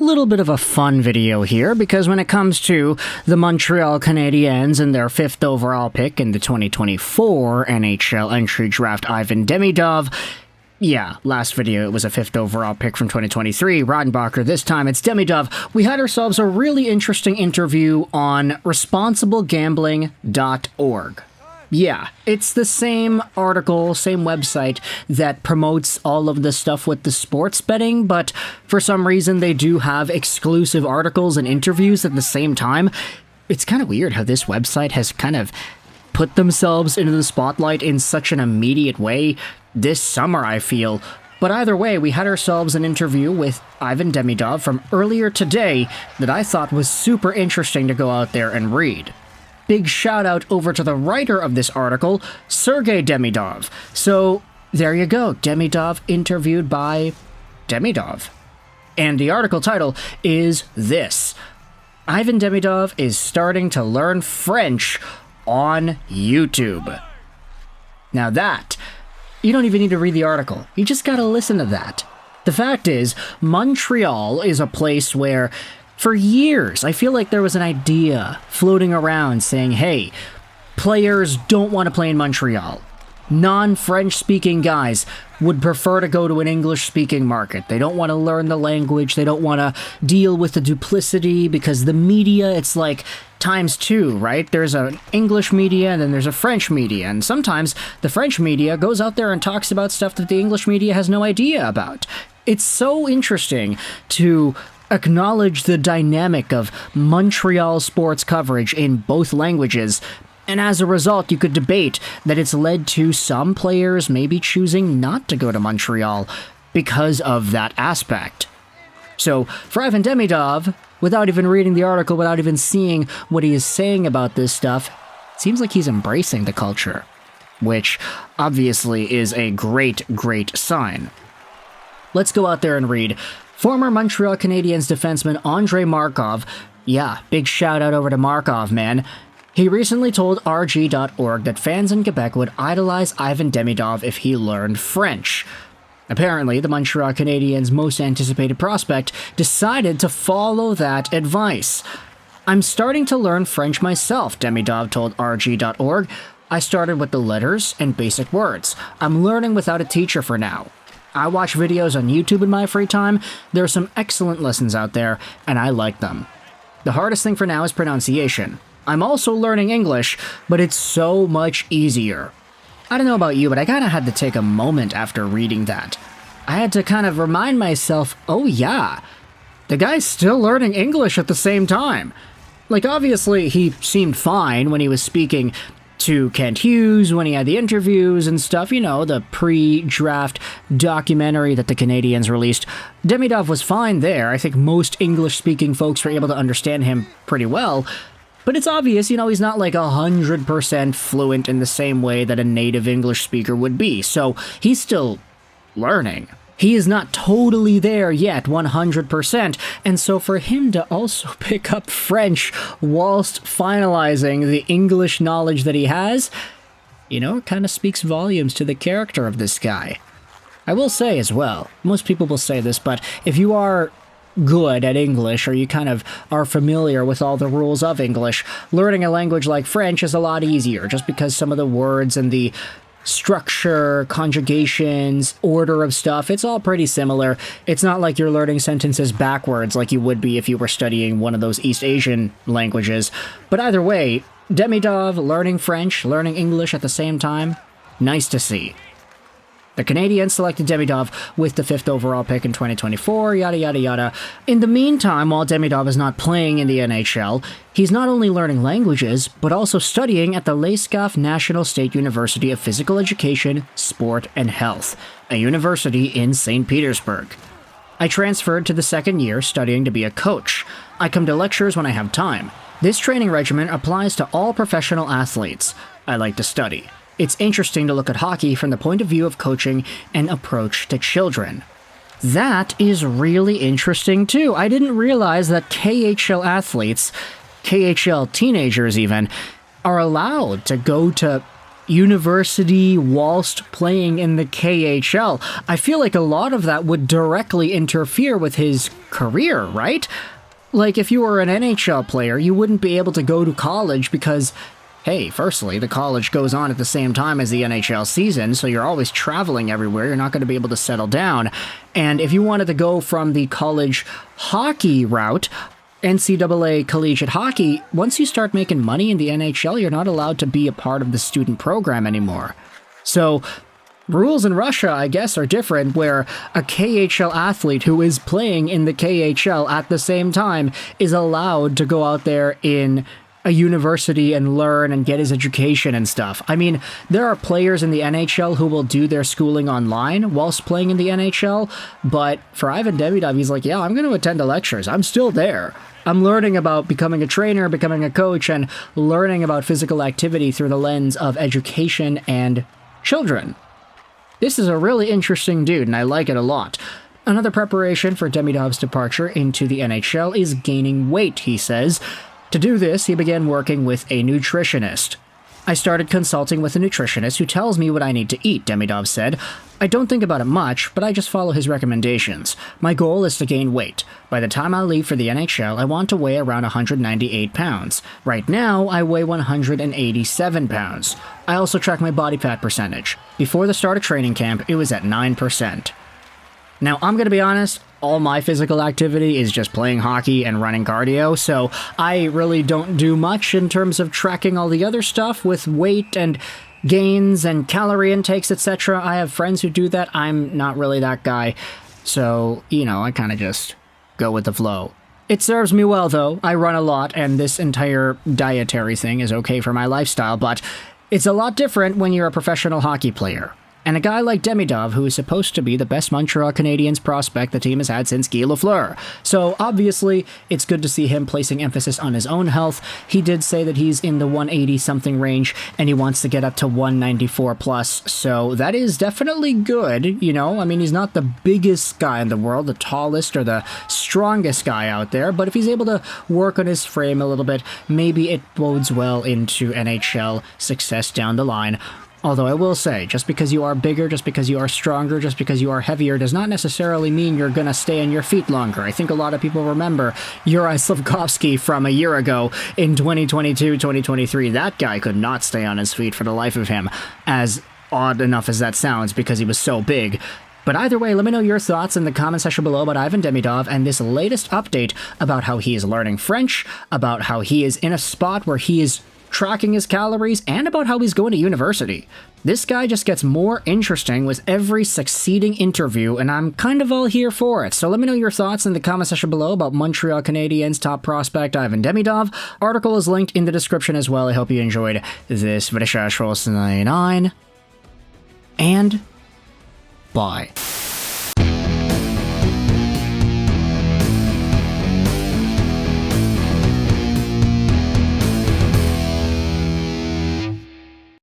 little bit of a fun video here, because when it comes to the Montreal Canadiens and their 5th overall pick in the 2024 NHL Entry Draft, Ivan Demidov, yeah, last video it was a 5th overall pick from 2023, Rodenbacher. This time it's Demidov. We had ourselves a really interesting interview on responsiblegambling.org. Yeah, it's the same article, same website that promotes all of the stuff with the sports betting, but for some reason they do have exclusive articles and interviews at the same time. It's kind of weird how this website has kind of put themselves into the spotlight in such an immediate way this summer, I feel. But either way, we had ourselves an interview with Ivan Demidov from earlier today that I thought was super interesting to go out there and read. Big shout out over to the writer of this article, Sergey Demidov. So there you go, Demidov interviewed by Demidov. And the article title is this: Ivan Demidov is starting to learn French on YouTube. Now that, you don't even need to read the article. You just gotta listen to that. The fact is, Montreal is a place where, for years, I feel like there was an idea floating around saying, hey, players don't want to play in Montreal. Non-French speaking guys would prefer to go to an English-speaking market. They don't want to learn the language. They don't want to deal with the duplicity, because the media, it's like times two, right? There's an English media and then there's a French media. And sometimes the French media goes out there and talks about stuff that the English media has no idea about. It's so interesting to acknowledge the dynamic of Montreal sports coverage in both languages, and as a result, you could debate that it's led to some players maybe choosing not to go to Montreal because of that aspect. So, for Ivan Demidov, without even reading the article, without even seeing what he is saying about this stuff, it seems like he's embracing the culture, which obviously is a great, great sign. Let's go out there and read. Former Montreal Canadiens defenseman Andrei Markov, yeah, big shout out over to Markov, man. He recently told RG.org that fans in Quebec would idolize Ivan Demidov if he learned French. Apparently, the Montreal Canadiens' most anticipated prospect decided to follow that advice. I'm starting to learn French myself, Demidov told RG.org. I started with the letters and basic words. I'm learning without a teacher for now. I watch videos on YouTube in my free time. There are some excellent lessons out there, and I like them. The hardest thing for now is pronunciation. I'm also learning English, but it's so much easier. I don't know about you, but I kind of had to take a moment after reading that. I had to kind of remind myself, oh yeah, the guy's still learning English at the same time. Like, obviously, he seemed fine when he was speaking to Kent Hughes, when he had the interviews and stuff, you know, the pre-draft documentary that the Canadiens released. Demidov was fine there. I think most English-speaking folks were able to understand him pretty well. But it's obvious, you know, he's not like 100% fluent in the same way that a native English speaker would be, so he's still learning. He is not totally there yet, 100%, and so for him to also pick up French whilst finalizing the English knowledge that he has, you know, it kind of speaks volumes to the character of this guy. I will say as well, most people will say this, but if you are good at English, or you kind of are familiar with all the rules of English, learning a language like French is a lot easier, just because some of the words and the structure, conjugations, order of stuff, it's all pretty similar. It's not like you're learning sentences backwards like you would be if you were studying one of those East Asian languages. But either way, Demidov learning French, learning English at the same time, nice to see. The Canadiens selected Demidov with the 5th overall pick in 2024, yada yada yada. In the meantime, while Demidov is not playing in the NHL, he's not only learning languages, but also studying at the Leskov National State University of Physical Education, Sport and Health, a university in St. Petersburg. I transferred to the second year studying to be a coach. I come to lectures when I have time. This training regimen applies to all professional athletes. I like to study. It's interesting to look at hockey from the point of view of coaching and approach to children. That is really interesting too. I didn't realize that KHL athletes, KHL teenagers even, are allowed to go to university whilst playing in the KHL. I feel like a lot of that would directly interfere with his career, right? Like, if you were an NHL player, you wouldn't be able to go to college because, hey, firstly, the college goes on at the same time as the NHL season, so you're always traveling everywhere. You're not going to be able to settle down. And if you wanted to go from the college hockey route, NCAA collegiate hockey, once you start making money in the NHL, you're not allowed to be a part of the student program anymore. So, rules in Russia, I guess, are different, where a KHL athlete who is playing in the KHL at the same time is allowed to go out there in a university and learn and get his education and stuff. I mean, there are players in the NHL who will do their schooling online whilst playing in the NHL, but for Ivan Demidov, he's like, yeah, I'm going to attend the lectures. I'm still there. I'm learning about becoming a trainer, becoming a coach, and learning about physical activity through the lens of education and children. This is a really interesting dude, and I like it a lot. Another preparation for Demidov's departure into the NHL is gaining weight, he says. To do this, he began working with a nutritionist. I started consulting with a nutritionist who tells me what I need to eat, Demidov said. I don't think about it much, but I just follow his recommendations. My goal is to gain weight. By the time I leave for the NHL, I want to weigh around 198 pounds. Right now, I weigh 187 pounds. I also track my body fat percentage. Before the start of training camp, it was at 9%. Now, I'm going to be honest, all my physical activity is just playing hockey and running cardio, so I really don't do much in terms of tracking all the other stuff with weight and gains and calorie intakes, etc. I have friends who do that. I'm not really that guy, so, I kind of just go with the flow. It serves me well, though. I run a lot, and this entire dietary thing is okay for my lifestyle, but it's a lot different when you're a professional hockey player. And a guy like Demidov, who is supposed to be the best Montreal Canadiens prospect the team has had since Guy Lafleur. So, obviously, it's good to see him placing emphasis on his own health. He did say that he's in the 180-something range, and he wants to get up to 194 plus, so that is definitely good, I mean, he's not the biggest guy in the world, the tallest or the strongest guy out there, but if he's able to work on his frame a little bit, maybe it bodes well into NHL success down the line. Although I will say, just because you are bigger, just because you are stronger, just because you are heavier, does not necessarily mean you're going to stay on your feet longer. I think a lot of people remember Yuri Slafkovsky from a year ago in 2022-2023. That guy could not stay on his feet for the life of him, as odd enough as that sounds, because he was so big. But either way, let me know your thoughts in the comment section below about Ivan Demidov and this latest update about how he is learning French, about how he is in a spot where he is tracking his calories, and about how he's going to university. This guy just gets more interesting with every succeeding interview, and I'm kind of all here for it. So let me know your thoughts in the comment section below about Montreal Canadiens top prospect Ivan Demidov. Article is linked in the description as well. I hope you enjoyed this video. And bye.